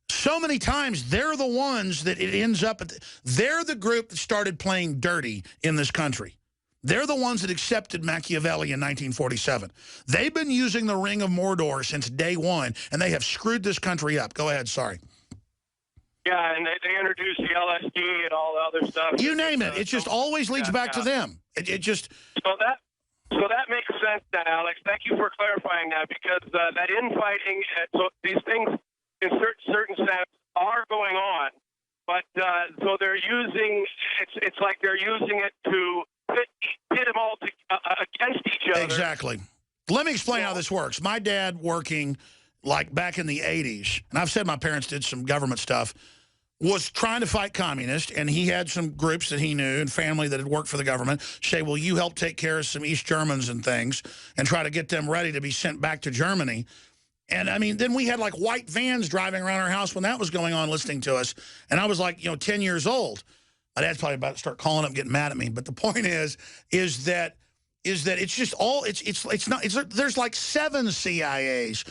so many times they're the ones that it ends up... They're the group that started playing dirty in this country. They're the ones that accepted Machiavelli in 1947. They've been using the Ring of Mordor since day one, and they have screwed this country up. Go ahead, sorry. Yeah, and they introduced the LSD and all the other stuff. You name it. It just always leads back to them. It just... So that makes sense then, Alex. Thank you for clarifying that, because that infighting, so these things in certain sense are going on, but so they're using, it's like they're using it to pit them all against each other. Exactly. Let me explain how this works. My dad working like back in the 80s, and I've said my parents did some government stuff, was trying to fight communists, and he had some groups that he knew and family that had worked for the government say, well, you help take care of some East Germans and things and try to get them ready to be sent back to Germany. And, I mean, then we had, like, white vans driving around our house when that was going on listening to us. And I was, like, 10 years old. My dad's probably about to start calling up, getting mad at me. But the point is that it's just all, there's like 7 CIAs.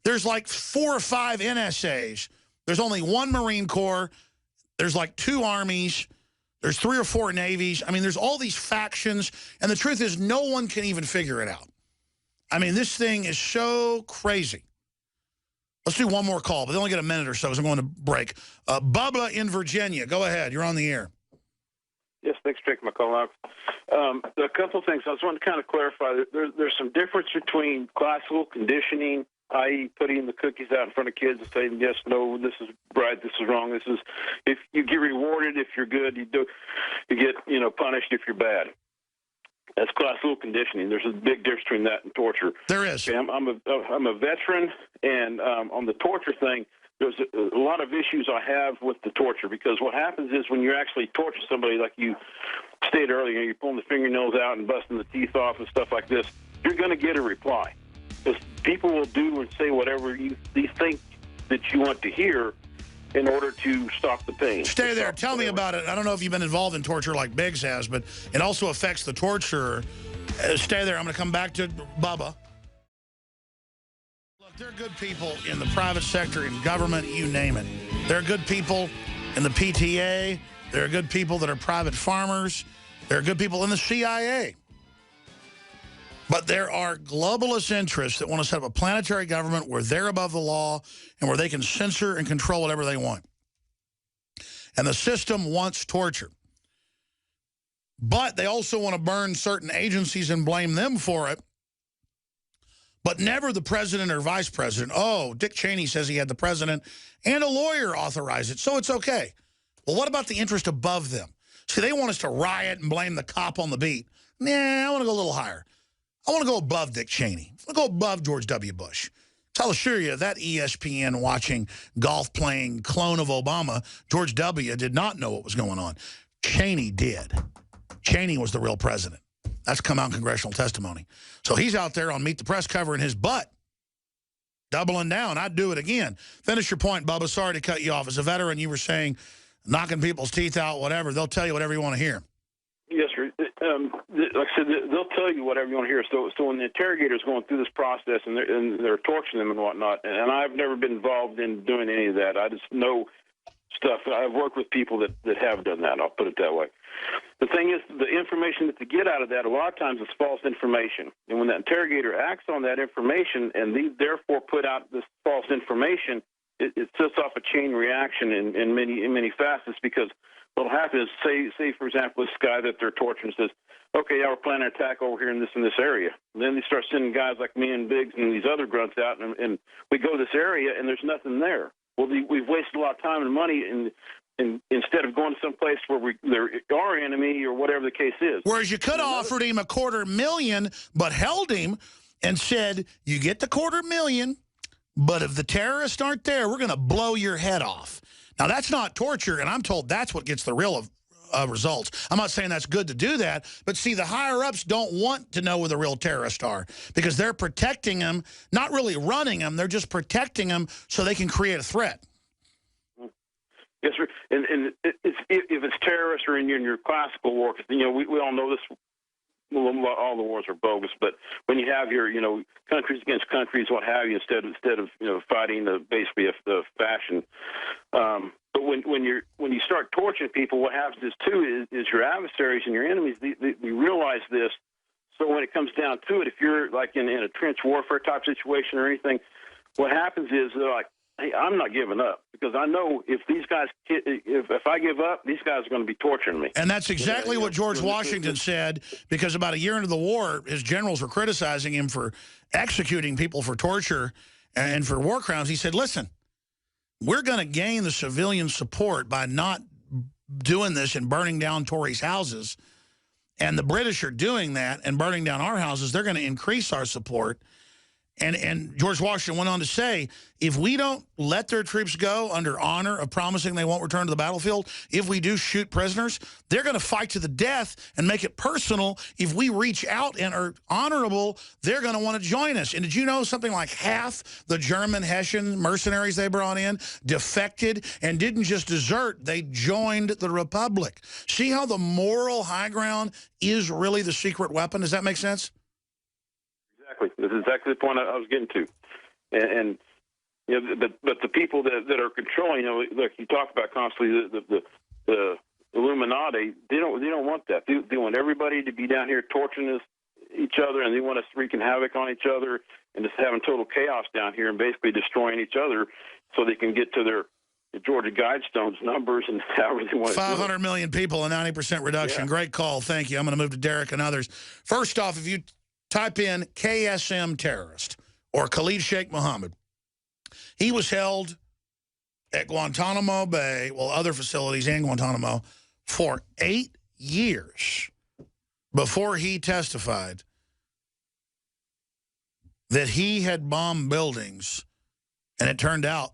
There's like 4 or 5 NSAs. There's only 1 Marine Corps. There's like 2 armies. There's 3 or 4 navies. I mean, there's all these factions. And the truth is, no one can even figure it out. I mean, this thing is so crazy. Let's do one more call, but they only get a minute or so as I'm going to break. Bubba in Virginia. Go ahead. You're on the air. Yes, thanks for taking my call out. A couple of things. I was wanting to kind of clarify. There's some difference between classical conditioning, i.e. putting the cookies out in front of kids and saying, yes, no, this is right, this is wrong. This is, if you get rewarded if you're good, you get punished if you're bad. That's classical conditioning. There's a big difference between that and torture. There is. Okay, I'm a veteran, and on the torture thing, there's a lot of issues I have with the torture, because what happens is when you actually torture somebody, like you stated earlier, you're pulling the fingernails out and busting the teeth off and stuff like this, you're going to get a reply. Because people will do and say whatever you think that you want to hear in order to stop the pain. Stay there. Tell me about it. I don't know if you've been involved in torture like Biggs has, but it also affects the torturer. Stay there. I'm going to come back to Bubba. Look, there are good people in the private sector, in government, you name it. There are good people in the PTA. There are good people that are private farmers. There are good people in the CIA. But there are globalist interests that want to set up a planetary government where they're above the law and where they can censor and control whatever they want. And the system wants torture. But they also want to burn certain agencies and blame them for it. But never the president or vice president. Oh, Dick Cheney says he had the president and a lawyer authorize it, so it's okay. Well, what about the interest above them? See, they want us to riot and blame the cop on the beat. Nah, I want to go a little higher. I want to go above Dick Cheney. I want to go above George W. Bush. I'll assure you, that ESPN-watching, golf-playing clone of Obama, George W., did not know what was going on. Cheney did. Cheney was the real president. That's come out in congressional testimony. So he's out there on Meet the Press covering his butt, doubling down. I'd do it again. Finish your point, Bubba. Sorry to cut you off. As a veteran, you were saying knocking people's teeth out, whatever. They'll tell you whatever you want to hear. Yes, sir. Like I said, they'll tell you whatever you want to hear. So when the interrogator's going through this process and they're torturing them and whatnot, and I've never been involved in doing any of that. I just know stuff. I've worked with people that have done that. I'll put it that way. The thing is, the information that they get out of that a lot of times is false information. And when that interrogator acts on that information and they therefore put out this false information, it sets off a chain reaction in many facets, because what'll happen is, say for example, this guy that they're torturing says, okay, yeah, we're planning an attack over here in this area. And then they start sending guys like me and Biggs and these other grunts out, and we go to this area and there's nothing there. Well, we've wasted a lot of time and money and instead of going to some place where they're our enemy or whatever the case is. Whereas you could have offered him $250,000, but held him and said, you get the $250,000, but if the terrorists aren't there, we're going to blow your head off. Now, that's not torture, and I'm told that's what gets the real results. I'm not saying that's good to do that, but see, the higher-ups don't want to know where the real terrorists are, because they're protecting them, not really running them, they're just protecting them so they can create a threat. Yes, sir. And if it's terrorists or in your classical war, because, we all know this, all the wars are bogus, but when you have your, countries against countries, what have you, instead of fighting basically a fashion. But when you start torturing people, what happens is your adversaries and your enemies, they realize this. So when it comes down to it, if you're like in a trench warfare type situation or anything, what happens is they're like, hey, I'm not giving up, because I know if these guys, if I give up, these guys are going to be torturing me. And that's exactly what George Washington said, because about a year into the war, his generals were criticizing him for executing people for torture and for war crimes. He said, listen, we're going to gain the civilian support by not doing this and burning down Tories' houses. And the British are doing that and burning down our houses. They're going to increase our support. And George Washington went on to say, if we don't let their troops go under honor of promising they won't return to the battlefield, if we do shoot prisoners, they're going to fight to the death and make it personal. If we reach out and are honorable, they're going to want to join us. And did you know something like half the German Hessian mercenaries they brought in defected and didn't just desert, they joined the Republic. See how the moral high ground is really the secret weapon? Does that make sense? Exactly. This is exactly the point I was getting to. And but the people that are controlling, like you talk about constantly, the Illuminati, they don't want that. They want everybody to be down here torturing each other, and they want us wreaking havoc on each other and just having total chaos down here and basically destroying each other so they can get to their Georgia Guidestones numbers and however they want to 500 million people, a 90% reduction. Yeah. Great call. Thank you. I'm going to move to Derek and others. First off, if you type in KSM terrorist or Khalid Sheikh Mohammed, he was held at Guantanamo Bay, well, other facilities in Guantanamo, for 8 years before he testified that he had bombed buildings, and it turned out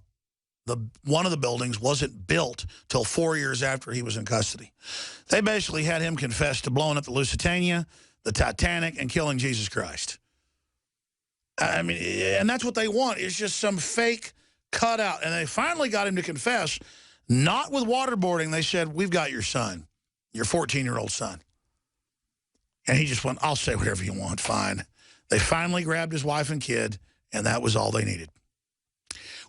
one of the buildings wasn't built till 4 years after he was in custody. They basically had him confess to blowing up the Lusitania, the Titanic, and killing Jesus Christ. I mean, and that's what they want. It's just some fake cutout. And they finally got him to confess, not with waterboarding. They said, we've got your son, your 14-year-old son. And he just went, I'll say whatever you want, fine. They finally grabbed his wife and kid, and that was all they needed.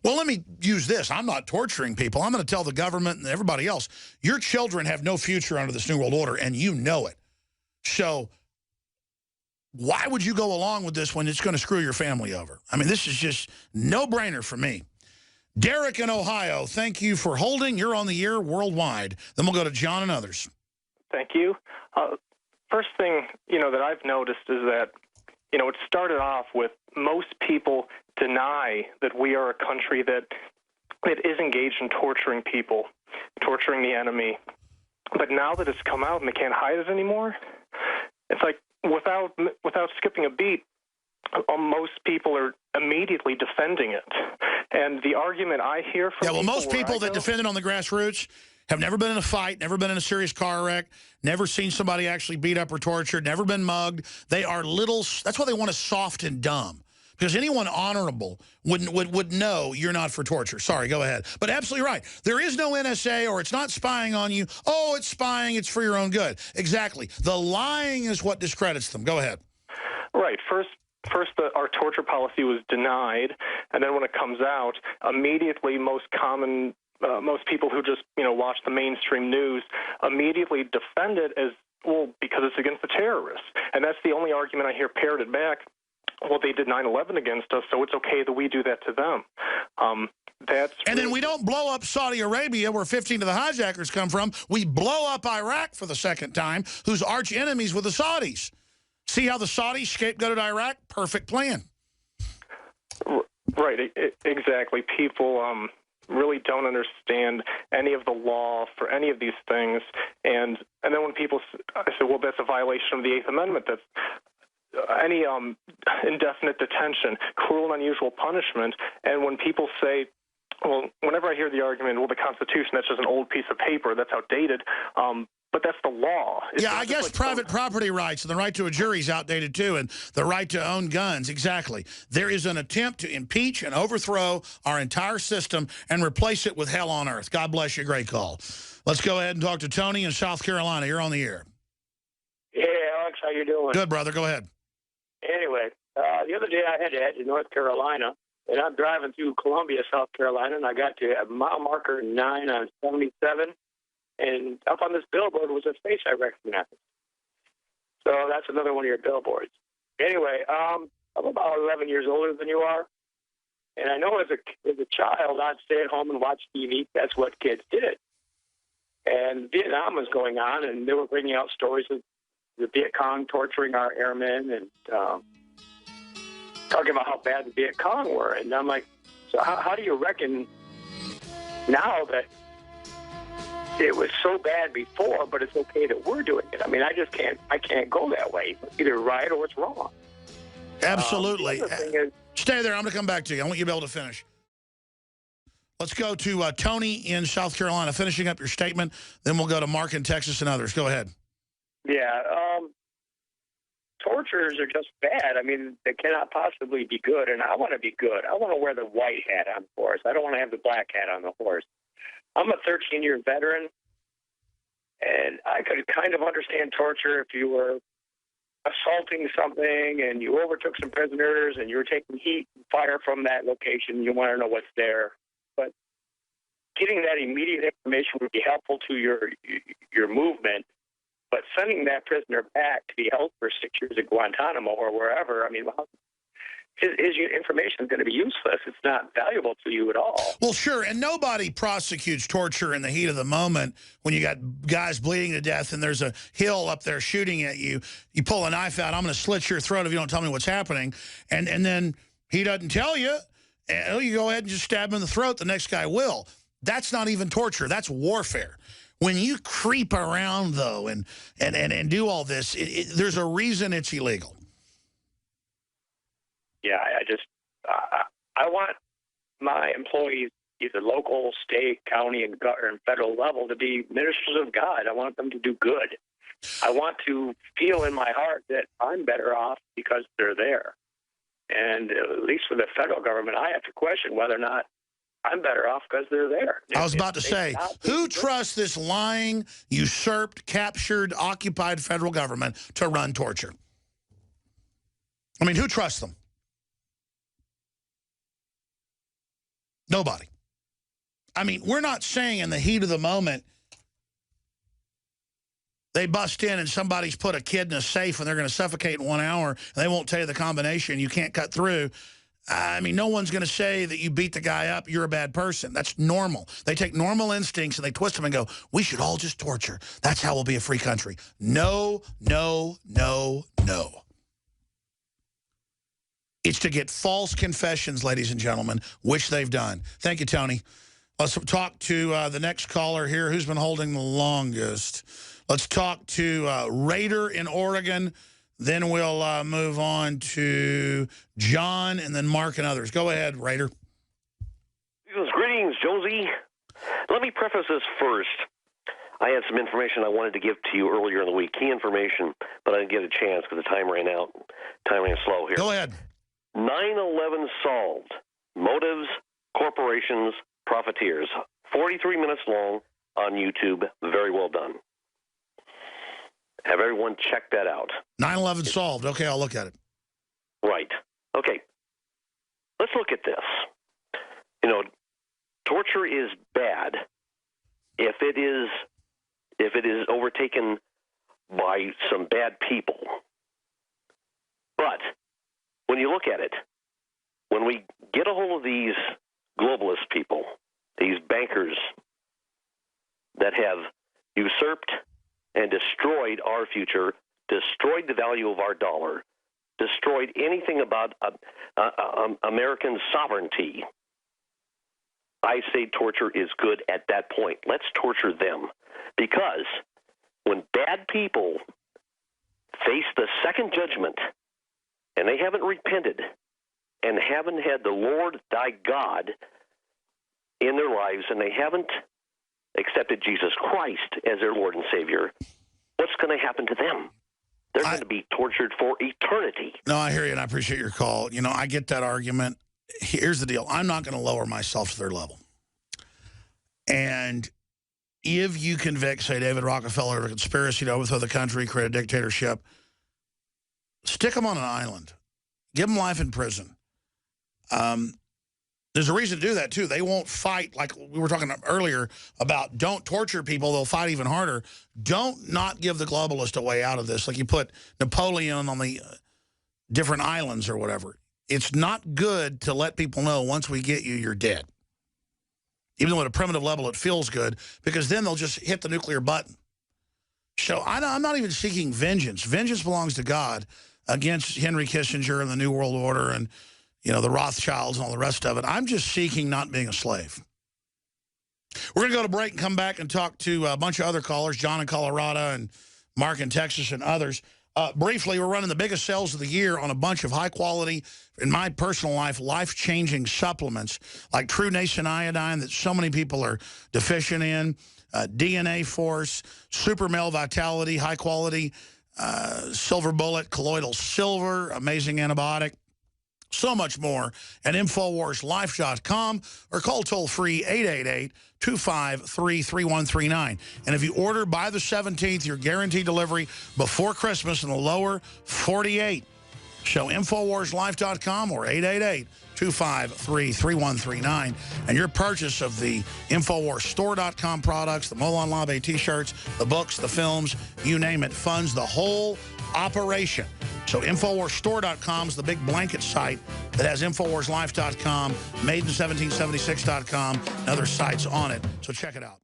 Well, let me use this. I'm not torturing people. I'm going to tell the government and everybody else, your children have no future under this New World Order, and you know it. So why would you go along with this when it's going to screw your family over? I mean, this is just no-brainer for me. Derek in Ohio, thank you for holding. You're on the air worldwide. Then we'll go to John and others. Thank you. First thing, that I've noticed is that, it started off with most people deny that we are a country that is engaged in torturing people, torturing the enemy. But now that it's come out and they can't hide it anymore, it's like without skipping a beat, most people are immediately defending it. And the argument I hear from most people that defend it on the grassroots have never been in a fight, never been in a serious car wreck, never seen somebody actually beat up or tortured, never been mugged. They are that's why they want us soft and dumb. Because anyone honorable would know you're not for torture. Sorry, go ahead. But absolutely right. There is no NSA, or it's not spying on you. Oh, it's spying. It's for your own good. Exactly. The lying is what discredits them. Go ahead. Right. First, our torture policy was denied, and then when it comes out, immediately most common most people who just, watch the mainstream news immediately defend it as, well, because it's against the terrorists. And that's the only argument I hear parroted back. Well, they did 9/11 against us, so it's okay that we do that to them. And then we don't blow up Saudi Arabia, where 15 of the hijackers come from. We blow up Iraq for the second time, whose arch enemies were the Saudis. See how the Saudis scapegoated Iraq? Perfect plan. Right, exactly. People really don't understand any of the law for any of these things. And then when people say, well, that's a violation of the Eighth Amendment, that's any indefinite detention, cruel and unusual punishment. And when people say, well, whenever I hear the argument, well, the Constitution, that's just an old piece of paper, that's outdated, but that's the law. Yeah, I guess private property rights and the right to a jury is outdated, too, and the right to own guns, exactly. There is an attempt to impeach and overthrow our entire system and replace it with hell on earth. God bless you. Great call. Let's go ahead and talk to Tony in South Carolina. You're on the air. Hey, Alex, how you doing? Good, brother. Go ahead. Anyway, the other day I had to head to North Carolina, and I'm driving through Columbia, South Carolina, and I got to mile marker 9 on 77, and up on this billboard was a face I recognized. So that's another one of your billboards. Anyway, I'm about 11 years older than you are, and I know as a child I'd stay at home and watch TV. That's what kids did. And Vietnam was going on, and they were bringing out stories of the Viet Cong torturing our airmen and talking about how bad the Viet Cong were. And I'm like, so how do you reckon now that it was so bad before, but it's okay that we're doing it? I mean, I can't go that way. It's either right or it's wrong. Absolutely. The other thing is, stay there. I'm going to come back to you. I want you to be able to finish. Let's go to Tony in South Carolina, finishing up your statement. Then we'll go to Mark in Texas and others. Go ahead. Yeah, torturers are just bad. I mean, they cannot possibly be good, and I want to be good. I want to wear the white hat on the horse. I don't want to have the black hat on the horse. I'm a 13-year veteran, and I could kind of understand torture if you were assaulting something and you overtook some prisoners and you were taking heat and fire from that location. You want to know what's there. But getting that immediate information would be helpful to your movement. But sending that prisoner back to be held for 6 years at Guantanamo or wherever, I mean, his information is going to be useless. It's not valuable to you at all. Well, sure, and nobody prosecutes torture in the heat of the moment when you got guys bleeding to death and there's a hill up there shooting at you. You pull a knife out, I'm going to slit your throat if you don't tell me what's happening. And then he doesn't tell you, and you go ahead and just stab him in the throat, the next guy will. That's not even torture. That's warfare. When you creep around, though, and do all this, there's a reason it's illegal. Yeah, I want my employees, either local, state, county, and federal level, to be ministers of God. I want them to do good. I want to feel in my heart that I'm better off because they're there. And at least with the federal government, I have to question whether or not I'm better off because they're there. I was about to say, who trusts this lying, usurped, captured, occupied federal government to run torture? I mean, who trusts them? Nobody. I mean, we're not saying in the heat of the moment they bust in and somebody's put a kid in a safe and they're going to suffocate in 1 hour and they won't tell you the combination. You can't cut through. I mean, no one's going to say that you beat the guy up, you're a bad person. That's normal. They take normal instincts and they twist them and go, we should all just torture. That's how we'll be a free country. No, no, no, no. It's to get false confessions, ladies and gentlemen, which they've done. Thank you, Tony. Let's talk to the next caller here. Who's been holding the longest? Let's talk to Raider in Oregon. Then we'll move on to John and then Mark and others. Go ahead, Raider. Greetings, Josie. Let me preface this first. I had some information I wanted to give to you earlier in the week, key information, but I didn't get a chance because the time ran out. Time ran slow here. Go ahead. 9/11 solved. Motives, corporations, profiteers. 43 minutes long on YouTube. Very well done. Have everyone check that out. 9/11 solved. Okay, I'll look at it. Right. Okay. Let's look at this. You know, torture is bad if it is overtaken by some bad people. But when you look at it, when we get a hold of these globalist people, these bankers that have usurped and destroyed our future, destroyed the value of our dollar, destroyed anything about American sovereignty, I say torture is good at that point. Let's torture them. Because when bad people face the second judgment and they haven't repented and haven't had the Lord thy God in their lives and they haven't accepted Jesus Christ as their Lord and Savior, what's going to happen to them? They're going to be tortured for eternity. No, I hear you, and I appreciate your call. You know, I get that argument. Here's the deal. I'm not going to lower myself to their level. And if you convict, say, David Rockefeller of a conspiracy to overthrow the country, create a dictatorship, stick them on an island. Give them life in prison. There's a reason to do that, too. They won't fight, like we were talking earlier about don't torture people. They'll fight even harder. Don't not give the globalists a way out of this. Like you put Napoleon on the different islands or whatever. It's not good to let people know once we get you, you're dead. Even though at a primitive level it feels good, because then they'll just hit the nuclear button. So I'm not even seeking vengeance. Vengeance belongs to God against Henry Kissinger and the New World Order and, you know, the Rothschilds and all the rest of it. I'm just seeking not being a slave. We're going to go to break and come back and talk to a bunch of other callers, John in Colorado and Mark in Texas and others. Briefly, we're running the biggest sales of the year on a bunch of high-quality, in my personal life, life-changing supplements like True Nascent Iodine that so many people are deficient in, DNA Force, Super Male Vitality, high-quality, Silver Bullet, Colloidal Silver, amazing antibiotic. So much more at InfoWarsLife.com or call toll-free 888-253-3139. And if you order by the 17th, you're guaranteed delivery before Christmas in the lower 48. So InfoWarsLife.com or 888-253-3139. And your purchase of the InfoWarsStore.com products, the Molon Labe t-shirts, the books, the films, you name it, funds the whole operation. So InfoWarsStore.com is the big blanket site that has InfoWarsLife.com, Made in 1776.com, and other sites on it. So check it out.